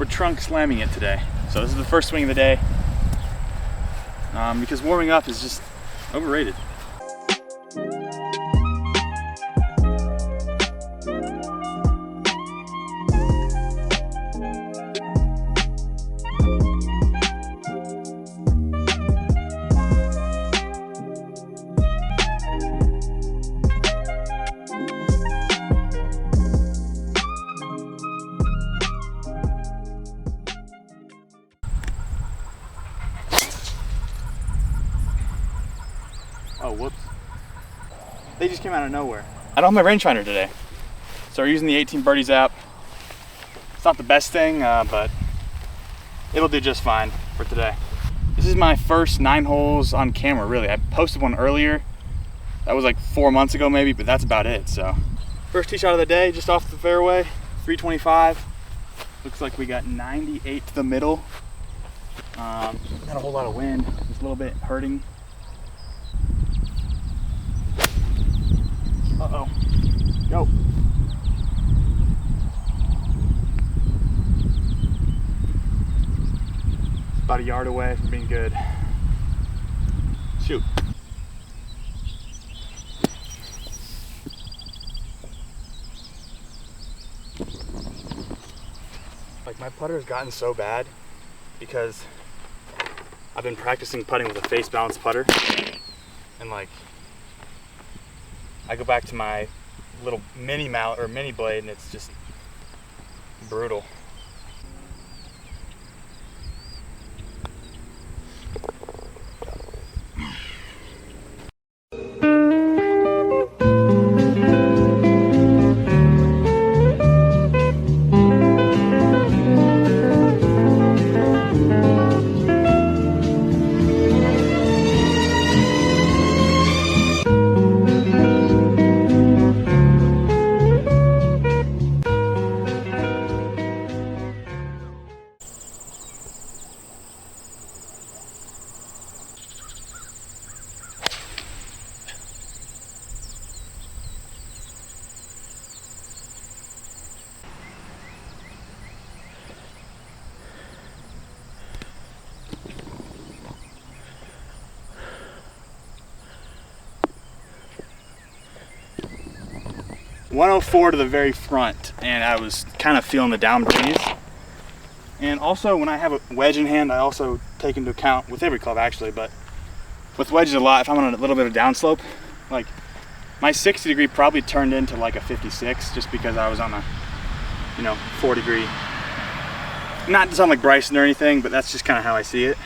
we're trunk slamming it today. So this is the first swing of the day because warming up is just overrated. Oh, whoops. They just came out of nowhere. I don't have my rangefinder today. So we're using the 18 Birdies app. It's not the best thing, but it'll do just fine for today. This is my first 9 holes on camera, really. I posted one earlier. That was like 4 months ago maybe, but that's about it, so. First tee shot of the day, just off the fairway, 325. Looks like we got 98 to the middle. Not a whole lot of wind, just a little bit hurting. Uh-oh. Go. About a yard away from being good. Shoot. Like, my putter has gotten so bad because I've been practicing putting with a face balanced putter, and like I go back to my little mini mallet or mini blade and it's just brutal. .104 to the very front, and I was kind of feeling the down breeze. And also, when I have a wedge in hand, I also take into account, with every club actually, but with wedges a lot, if I'm on a little bit of downslope, like my 60 degree probably turned into like a 56 just because I was on a, 4 degree. Not to sound like Bryson or anything, but that's just kind of how I see it.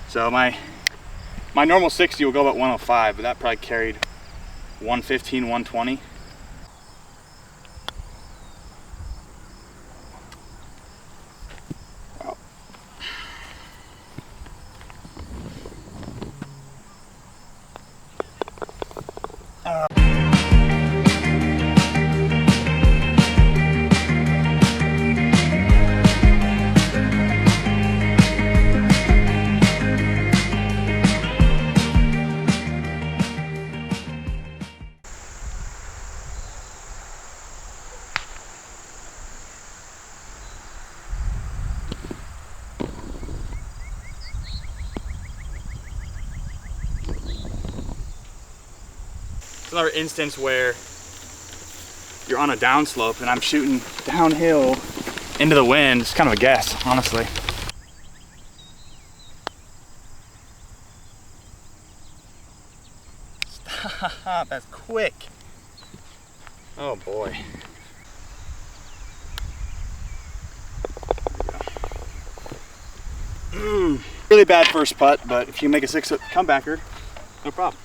So my normal 60 will go about 105, but that probably carried 115, 120. Another instance where you're on a downslope and I'm shooting downhill into the wind. It's kind of a guess, honestly. Stop, that's quick. Oh boy. Really bad first putt, but if you make a 6-foot comebacker, no problem.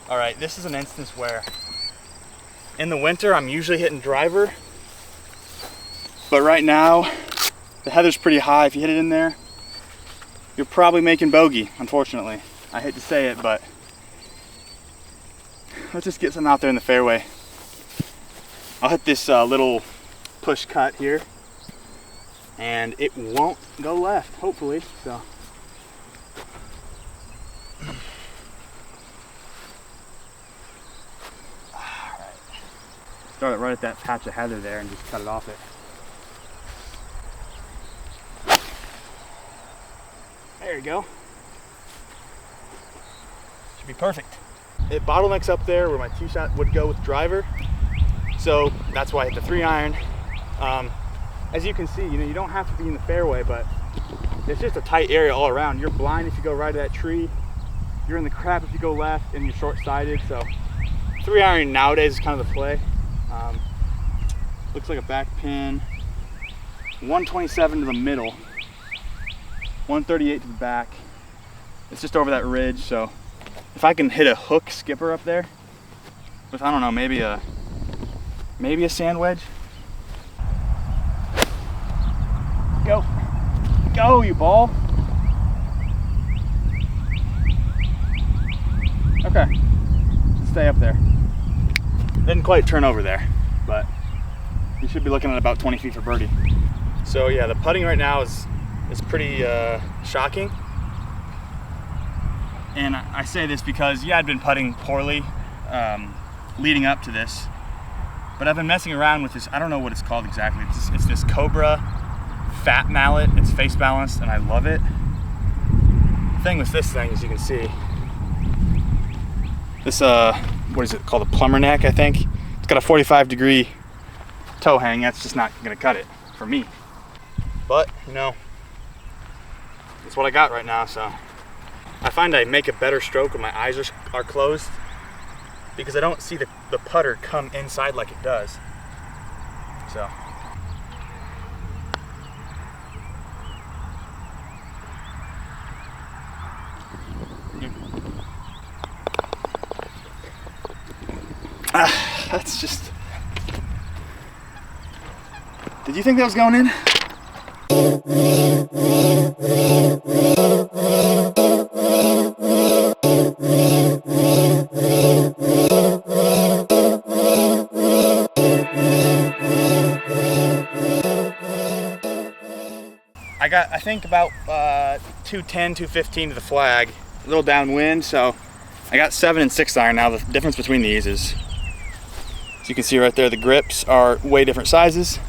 All right, this is an instance where in the winter I'm usually hitting driver, but right now The heather's pretty high. If you hit it in there, you're probably making bogey, unfortunately. I hate to say it, but let's just get some out there in the fairway. I'll hit this little push cut here, and it won't go left, hopefully. So. Alright. Start it right at that patch of heather there and just cut it off it. There you go. Should be perfect. It bottlenecks up there where my tee shot would go with driver. So that's why I hit the 3-iron. As you can see, you don't have to be in the fairway, but it's just a tight area all around. You're blind if you go right to that tree. You're in the crap if you go left, and you're short-sighted. So 3-iron nowadays is kind of the play. Looks like a back pin. 127 to the middle. 138 to the back. It's just over that ridge, so if I can hit a hook skipper up there with, I don't know, maybe a sand wedge. Go. Go, you ball. Okay. Stay up there. Didn't quite turn over there, but you should be looking at about 20 feet for birdie. So yeah, the putting right now is pretty shocking. And I say this because, yeah, I'd been putting poorly leading up to this, but I've been messing around with this, I don't know what it's called exactly. It's this Cobra fat mallet. It's face balanced and I love it. The thing with this thing, as you can see, this, what is it called, a plumber neck, I think. It's got a 45-degree toe hang. That's just not gonna cut it for me. But, that's what I got right now, so. I find I make a better stroke when my eyes are closed because I don't see the putter come inside like it does. So. That's just. Did you think that was going in? I got, I think, about 210, 215 to the flag, a little downwind, so I got 7 and 6 iron. Now the difference between these is, as you can see right there, the grips are way different sizes.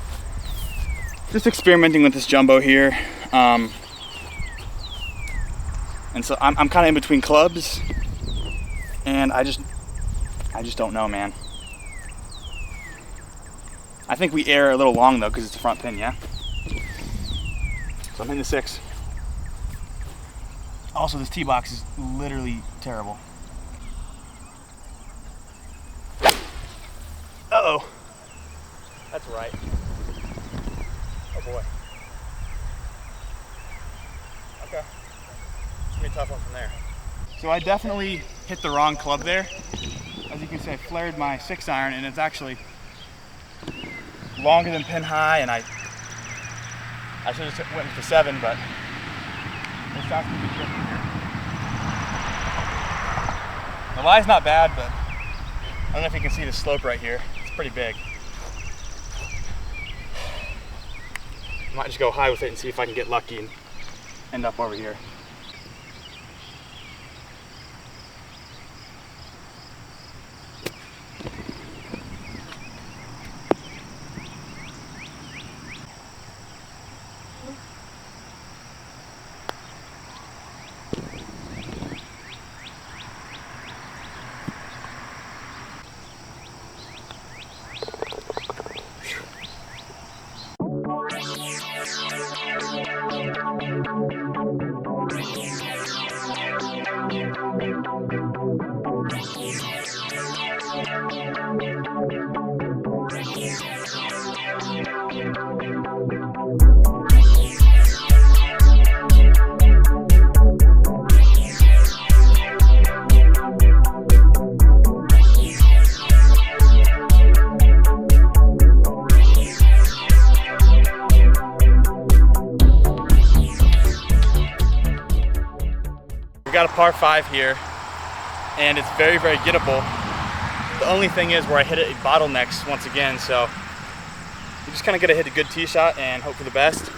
Just experimenting with this jumbo here, and so I'm kind of in between clubs, and I just don't know, man. I think we err a little long though because it's a front pin, yeah. So I'm hitting the 6. Also, this tee box is literally terrible. Uh-oh. That's right. Oh boy. Okay. It's gonna be a tough one from there. So I definitely hit the wrong club there. As you can see, I flared my 6-iron and it's actually longer than pin high, and I should have just went with the 7, but this shot's gonna be tricky here. The lie's not bad, but I don't know if you can see the slope right here. It's pretty big. I might just go high with it and see if I can get lucky and end up over here. got a par 5 here, and it's very, very gettable. The only thing is where I hit it bottlenecks once again, so you just kind of got to hit a good tee shot and hope for the best.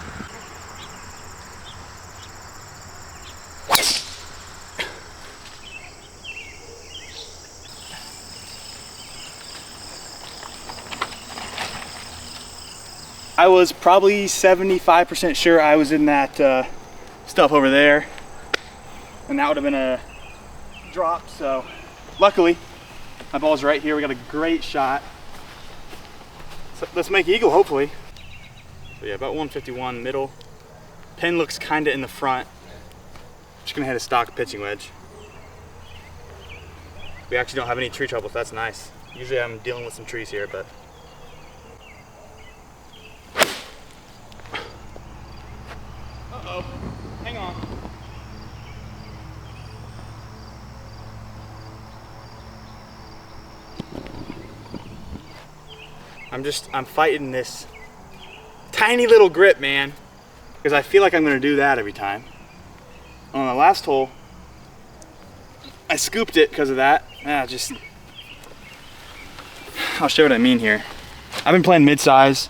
I was probably 75% sure I was in that stuff over there, and that would have been a drop. So luckily my ball's right here. We got a great shot. So let's make eagle, hopefully. So yeah, about 151 middle. Pin looks kind of in the front. Just gonna hit a stock pitching wedge. We actually don't have any tree trouble, so that's nice. Usually I'm dealing with some trees here, but uh-oh, hang on. I'm fighting this tiny little grip, man, because I feel like I'm gonna do that every time. On the last hole, I scooped it because of that. I'll show what I mean here. I've been playing mid-size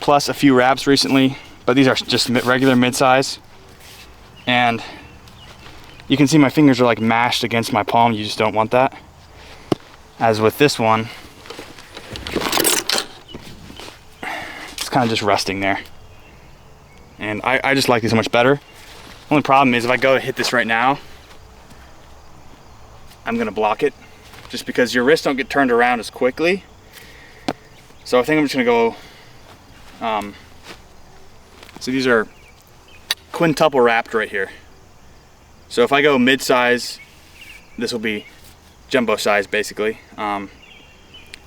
plus a few wraps recently, but these are just regular mid-size. And you can see my fingers are like mashed against my palm. You just don't want that. As with this one, it's kind of just resting there. And I just like these so much better. Only problem is if I go to hit this right now, I'm gonna block it just because your wrists don't get turned around as quickly. So I think I'm just gonna go, so these are quintuple wrapped right here. So if I go mid-size, this will be jumbo size basically. And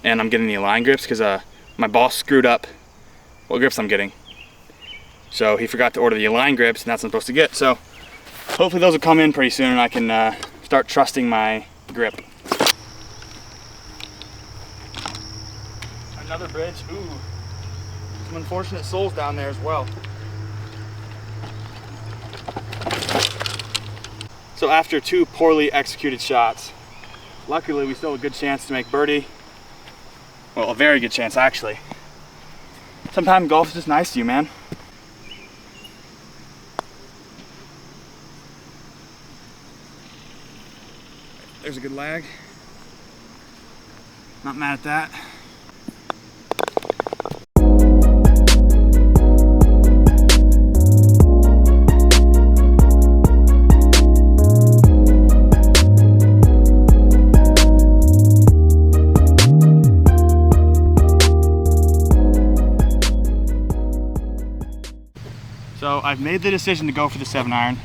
I'm getting the Align grips because my boss screwed up what grips I'm getting. So he forgot to order the Align grips, and that's what I'm supposed to get. So hopefully those will come in pretty soon and I can start trusting my grip. Another bridge. Ooh, some unfortunate souls down there as well. So after 2 poorly executed shots, luckily we still have a good chance to make birdie. Well, a very good chance actually. Sometimes golf is just nice to you, man. There's a good lag. Not mad at that. So I've made the decision to go for the 7-iron.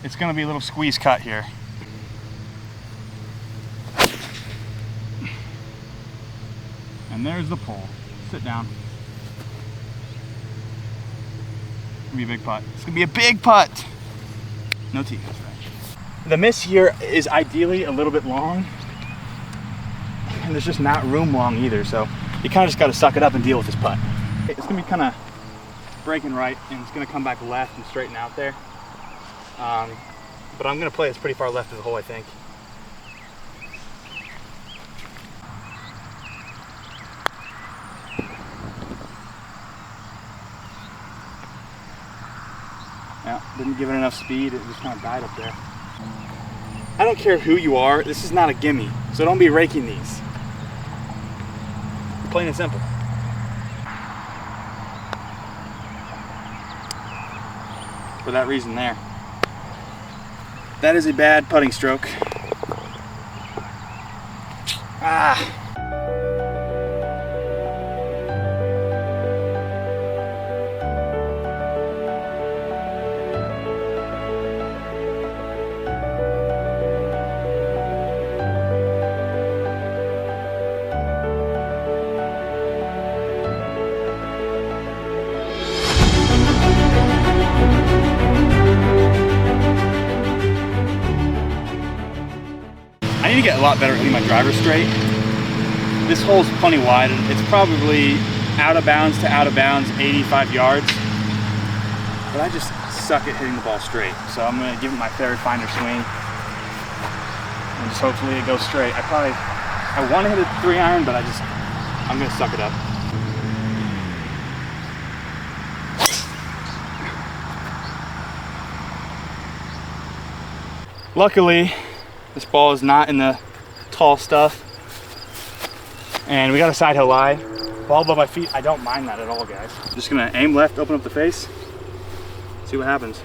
It's gonna be a little squeeze cut here. And there's the pole. Sit down. It's gonna be a big putt. It's gonna be a big putt. No tee, that's right. The miss here is ideally a little bit long, and there's just not room long either, so you kind of just gotta suck it up and deal with this putt. It's gonna be kind of breaking right, and it's gonna come back left and straighten out there. But I'm gonna play this pretty far left of the hole, I think. Yeah, didn't give it enough speed, it just kind of died up there. I don't care who you are, this is not a gimme, so don't be raking these. Plain and simple. For that reason there. That is a bad putting stroke. Ah. I need to get a lot better at hitting my driver straight. This hole's plenty wide. It's probably out of bounds to out of bounds, 85 yards. But I just suck at hitting the ball straight. So I'm gonna give it my fair finder swing. and just hopefully it goes straight. I want to hit a 3-iron, but I'm gonna suck it up. Luckily, this ball is not in the tall stuff, and we got a side hill lie. Ball above my feet, I don't mind that at all, guys. Just gonna aim left, open up the face, see what happens.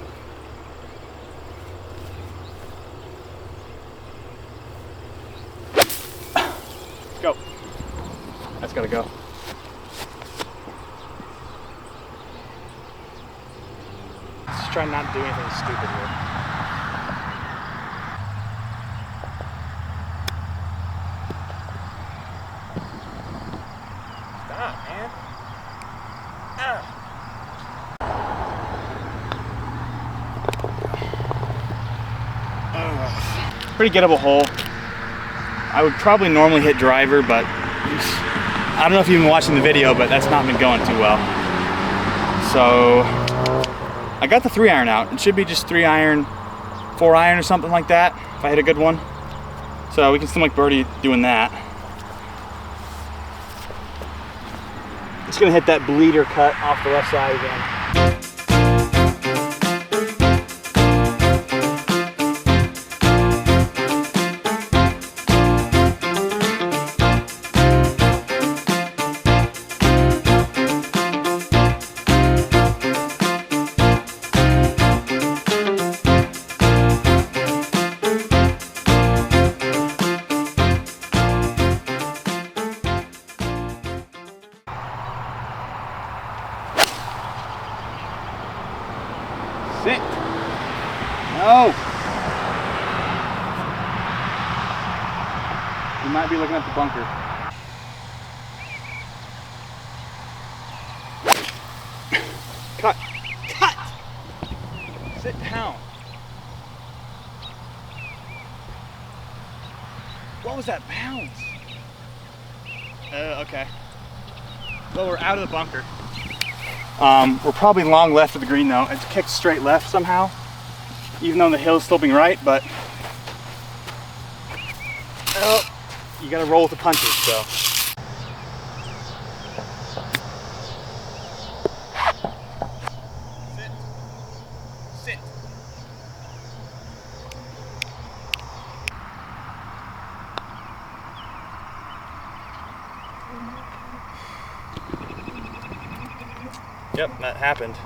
Go. That's gotta go. Just try not to do anything stupid here. Stop, man. Pretty gettable hole. I would probably normally hit driver, but I don't know if you've been watching the video, but that's not been going too well. So I got the 3-iron out. It should be just 3-iron, 4-iron or something like that if I hit a good one. So we can still make birdie doing that. Just gonna hit that bleeder cut off the left side again. Sit. No. You might be looking at the bunker. Cut. Cut. Sit down. What was that bounce? Okay. Well, we're out of the bunker. We're probably long left of the green though. It's kicked straight left somehow, even though the hill's sloping right, but you gotta roll with the punches, so. Sit. Sit. Yep, that happened.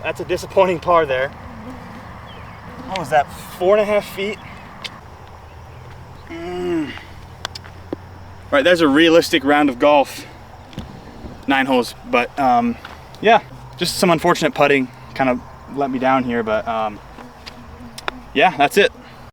That's a disappointing par there. What was that, 4.5 feet? Right, there's a realistic round of golf. 9 holes, but yeah, just some unfortunate putting kind of let me down here, but yeah, that's it.